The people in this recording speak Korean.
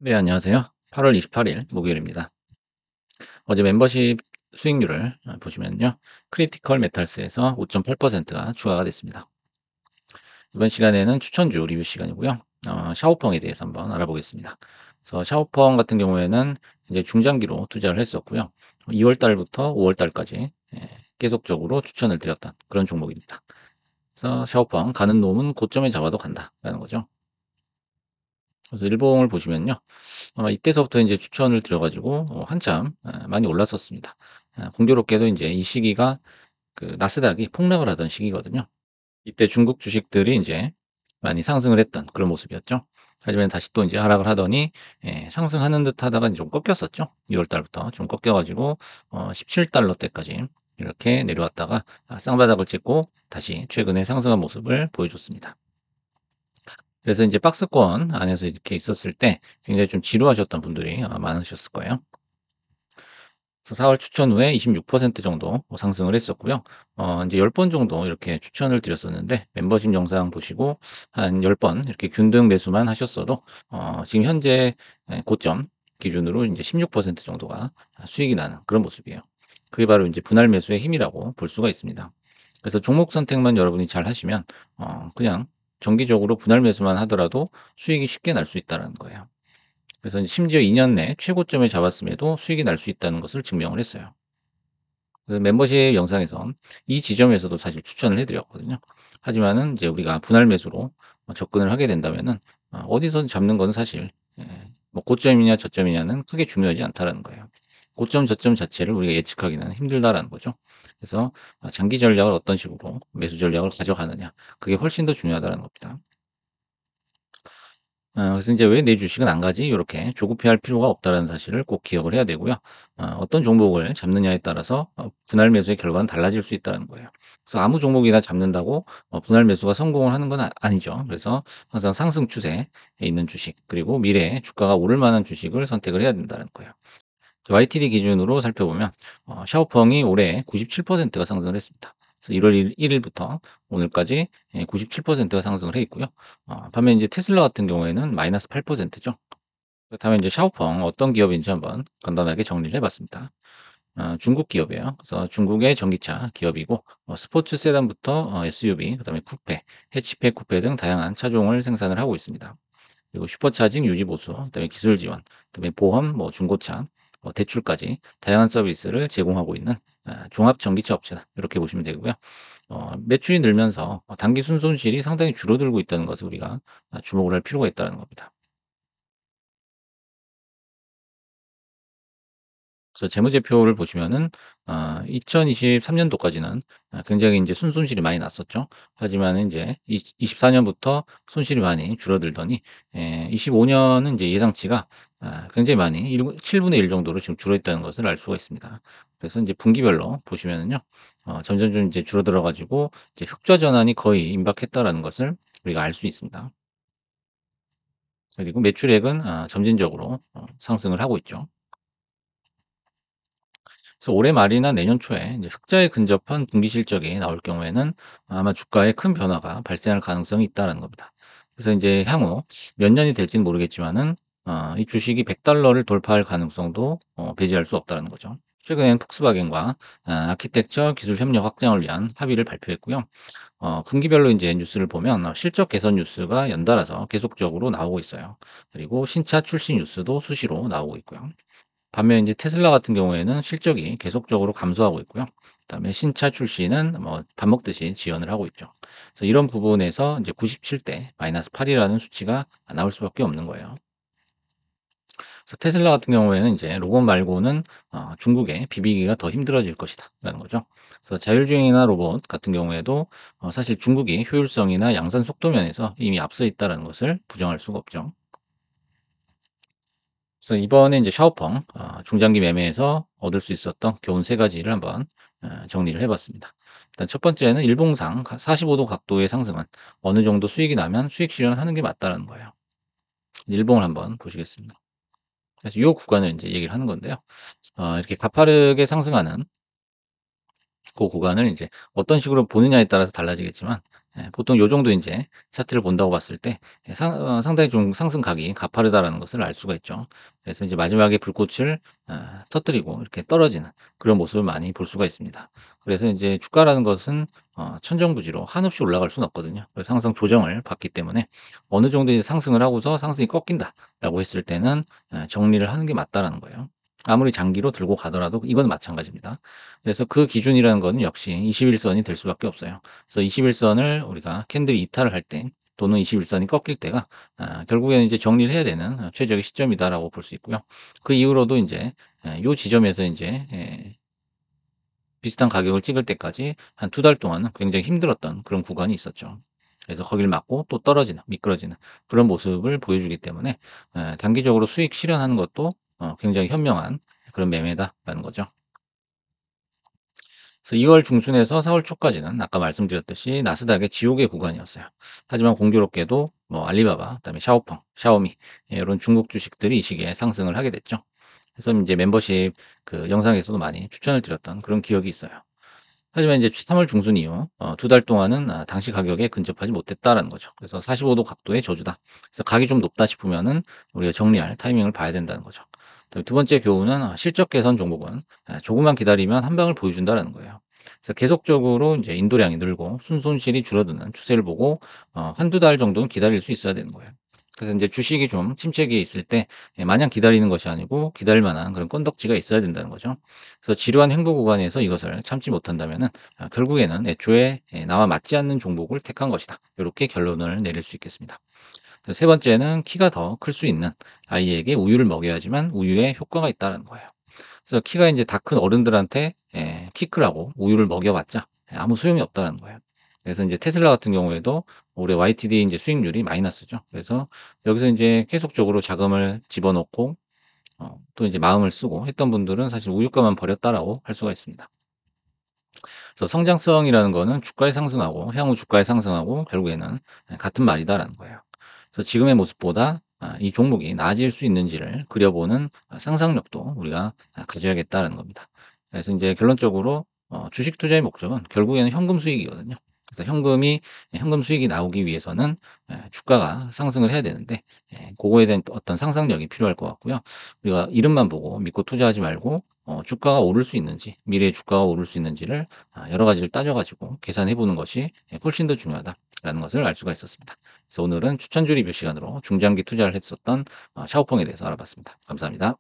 네, 안녕하세요. 8월 28일 목요일입니다. 어제 멤버십 수익률을 보시면요. 크리티컬 메탈스에서 5.8%가 추가가 됐습니다. 이번 시간에는 추천주 리뷰 시간이고요. 샤오펑에 대해서 한번 알아보겠습니다. 그래서 샤오펑 같은 경우에는 이제 중장기로 투자를 했었고요. 2월 달부터 5월 달까지 계속적으로 추천을 드렸던 그런 종목입니다. 그래서 샤오펑 가는 놈은 고점에 잡아도 간다라는 거죠. 그래서 일봉을 보시면요. 이때서부터 이제 추천을 드려 가지고 한참 많이 올랐었습니다. 공교롭게도 이제 이 시기가 그 나스닥이 폭락을 하던 시기거든요. 이때 중국 주식들이 이제 많이 상승을 했던 그런 모습이었죠. 하지만 다시 또 이제 하락을 하더니 상승하는 듯 하다가 이제 좀 꺾였었죠. 2월 달부터 좀 꺾여 가지고 17달러 대까지 이렇게 내려왔다가 쌍바닥을 찍고 다시 최근에 상승한 모습을 보여줬습니다. 그래서 이제 박스권 안에서 이렇게 있었을 때 굉장히 좀 지루하셨던 분들이 아마 많으셨을 거예요. 그래서 4월 추천 후에 26% 정도 상승을 했었고요. 인제 10번 정도 이렇게 추천을 드렸었는데 멤버십 영상 보시고 한 10번 이렇게 균등 매수만 하셨어도 지금 현재 고점 기준으로 인제 16% 정도가 수익이 나는 그런 모습이에요. 그게 바로 인제 분할 매수의 힘이라고 볼 수가 있습니다. 그래서 종목 선택만 여러분이 잘 하시면 그냥 정기적으로 분할 매수만 하더라도 수익이 쉽게 날 수 있다라는 거예요. 그래서 이제 심지어 2년 내 최고점을 잡았음에도 수익이 날 수 있다는 것을 증명을 했어요. 그 멤버십 영상에선 이 지점에서도 사실 추천을 해 드렸거든요. 하지만은 이제 우리가 분할 매수로 접근을 하게 된다면은 어디선 잡는 건 사실 뭐 고점이냐 저점이냐는 크게 중요하지 않다라는 거예요. 고점 저점 자체를 우리가 예측하기는 힘들다라는 거죠. 그래서 장기 전략을 어떤 식으로 매수 전략을 가져가느냐 그게 훨씬 더 중요하다는 겁니다. 그래서 인제 '왜 내 주식은 안 가지?' 요렇게 조급해할 필요가 없다라는 사실을 꼭 기억을 해야 되고요. 어떤 종목을 잡느냐에 따라서 분할 매수의 결과는 달라질 수 있다는 거예요. 그래서 아무 종목이나 잡는다고 분할 매수가 성공을 하는 건 아니죠. 그래서 항상 상승 추세에 있는 주식 그리고 미래에 주가가 오를 만한 주식을 선택을 해야 된다는 거예요. YTD 기준으로 살펴보면 샤오펑이 올해 97%가 상승을 했습니다. 그래서 1월 1 일부터 오늘까지 97%가 상승을 해 있고요. 반면 이제 테슬라 같은 경우에는 -8%죠. 그렇다면 이제 샤오펑 어떤 기업인지 한번 간단하게 정리를 해 봤습니다. 중국 기업이에요. 그래서 중국의 전기차 기업이고 스포츠 세단부터 SUV 그다음에 쿠페, 해치백 쿠페 등 다양한 차종을 생산을 하고 있습니다. 그리고 슈퍼차징 유지 보수, 그다음에 기술 지원, 그다음에 보험, 뭐 중고차, 대출까지 다양한 서비스를 제공하고 있는 종합 전기차 업체다. 이렇게 보시면 되고요. 매출이 늘면서 단기 순손실이 상당히 줄어들고 있다는 것을 우리가 주목을 할 필요가 있다는 겁니다. 그래서 재무제표를 보시면은 2023 년도까지는 굉장히 이제 순손실이 많이 났었죠. 하지만은 인제 24 년부터 손실이 많이 줄어들더니 25 년은 이제 예상치가 굉장히 많이 7분의 1 정도로 지금 줄어 있다는 것을 알 수가 있습니다. 그래서 인제 분기별로 보시면은요. 점점 좀 이제 줄어들어 가지고 이제 흑자 전환이 거의 임박했다라는 것을 우리가 알 수 있습니다. 그리고 매출액은 점진적으로 상승을 하고 있죠. 그래서 올해 말이나 내년 초에 이제 흑자에 근접한 분기 실적이 나올 경우에는 아마 주가에 큰 변화가 발생할 가능성이 있다는 겁니다. 그래서 이제 향후 몇 년이 될지는 모르겠지만은 이 주식이 100달러를 돌파할 가능성도 배제할 수 없다는 거죠. 최근에는 폭스바겐과 아키텍처 기술 협력 확장을 위한 합의를 발표했고요. 분기별로 이제 뉴스를 보면 실적 개선 뉴스가 연달아서 계속적으로 나오고 있어요. 그리고 신차 출시 뉴스도 수시로 나오고 있고요. 반면 이제 테슬라 같은 경우에는 실적이 계속적으로 감소하고 있고요. 그다음에 신차 출시는 뭐 밥 먹듯이 지연을 하고 있죠. 그래서 이런 부분에서 이제 97대 -8 이라는 수치가 나올 수밖에 없는 거예요. 그래서 테슬라 같은 경우에는 이제 로봇 말고는 중국에 비비기가 더 힘들어질 것이다라는 거죠. 그래서 자율주행이나 로봇 같은 경우에도 사실 중국이 효율성이나 양산 속도 면에서 이미 앞서 있다라는 것을 부정할 수가 없죠. 그래서 이번에 이제 샤오펑 중장기 매매에서 얻을 수 있었던 교훈 세 가지를 한번 정리를 해 봤습니다. 일단 첫 번째는 일봉상 45도 각도의 상승은 어느 정도 수익이 나면 수익 실현하는 게 맞다라는 거예요. 일봉을 한번 보시겠습니다. 그래서 이 구간을 이제 얘기를 하는 건데요. 이렇게 가파르게 상승하는 그 구간을 이제 어떤 식으로 보느냐에 따라서 달라지겠지만 보통 요 정도 인제 차트를 본다고 봤을 때 상당히 좀 상승각이 가파르다라는 것을 알 수가 있죠. 그래서 이제 마지막에 불꽃을 터뜨리고 이렇게 떨어지는 그런 모습을 많이 볼 수가 있습니다. 그래서 인제 주가라는 것은 천정부지로 한없이 올라갈 수는 없거든요. 그래서 항상 조정을 받기 때문에 어느 정도 이제 상승을 하고서 '상승이 꺾인다.'라고 했을 때는 정리를 하는 게 맞다라는 거예요. 아무리 장기로 들고 가더라도 이건 마찬가지입니다. 그래서 그 기준이라는 거는 역시 21 선이 될 수밖에 없어요. 그래서 21 선을 우리가 캔들이 이탈을 할 때 또는 21 선이 꺾일 때가 결국에는 이제 정리를 해야 되는 최적의 시점이다라고 볼 수 있고요. 그 이후로도 인제 요 지점에서 인제 비슷한 가격을 찍을 때까지 한 2달 동안은 굉장히 힘들었던 그런 구간이 있었죠. 그래서 거기를 맞고 또 떨어지는 미끄러지는 그런 모습을 보여주기 때문에 단기적으로 수익 실현하는 것도 굉장히 현명한 그런 매매다라는 거죠. 그래서 2월 중순에서 4월 초까지는 아까 말씀드렸듯이 나스닥의 지옥의 구간이었어요. 하지만 공교롭게도 뭐 알리바바, 그다음에 샤오펑, 샤오미 이런 중국 주식들이 이 시기에 상승을 하게 됐죠. 그래서 이제 멤버십 그 영상에서도 많이 추천을 드렸던 그런 기억이 있어요. 하지만 이제 3월 중순 이후 2달 동안은 당시 가격에 근접하지 못했다라는 거죠. 그래서 45도 각도의 저주다. 그래서 각이 좀 높다 싶으면은 우리가 정리할 타이밍을 봐야 된다는 거죠. 그다음에 두 번째 교훈은 실적 개선 종목은 조금만 기다리면 한 방을 보여준다라는 거예요. 그래서 계속적으로 이제 인도량이 늘고 순손실이 줄어드는 추세를 보고 1-2달 정도는 기다릴 수 있어야 되는 거예요. 그래서 인제 주식이 좀 침체기에 있을 때 마냥 기다리는 것이 아니고 기다릴 만한 그런 건덕지가 있어야 된다는 거죠. 그래서 지루한 횡보 구간에서 이것을 참지 못한다면은 결국에는 애초에 나와 맞지 않는 종목을 택한 것이다. 요렇게 결론을 내릴 수 있겠습니다. 세 번째는 키가 더 클 수 있는 아이에게 우유를 먹여야지만 우유에 효과가 있다라는 거예요. 그래서 키가 인제 다 큰 어른들한테 키 크라고 우유를 먹여 봤자 아무 소용이 없다라는 거예요. 그래서 인제 테슬라 같은 경우에도 올해 YTD 인제 수익률이 마이너스죠. 그래서 여기서 인제 계속적으로 자금을 집어넣고 또 이제 마음을 쓰고 했던 분들은 사실 우유값만 버렸다라고 할 수가 있습니다. 그래서 성장성이라는 거는 주가에 상승하고 향후 주가에 상승하고 결국에는 같은 말이다라는 거예요. 그래서 지금의 모습보다 이 종목이 나아질 수 있는지를 그려보는 상상력도 우리가 가져야겠다라는 겁니다. 그래서 인제 결론적으로 주식 투자의 목적은 결국에는 현금 수익이거든요. 그래서 현금 수익이 나오기 위해서는 주가가 상승을 해야 되는데 고거에 대한 또 어떤 상상력이 필요할 것 같고요. 우리가 이름만 보고 믿고 투자하지 말고 주가가 오를 수 있는지 미래에 주가가 오를 수 있는지를 여러 가지를 따져 가지고 계산해 보는 것이 훨씬 더 중요하다라는 것을 알 수가 있었습니다. 그래서 오늘은 추천주 리뷰 시간으로 중장기 투자를 했었던 샤오펑에 대해서 알아봤습니다. 감사합니다.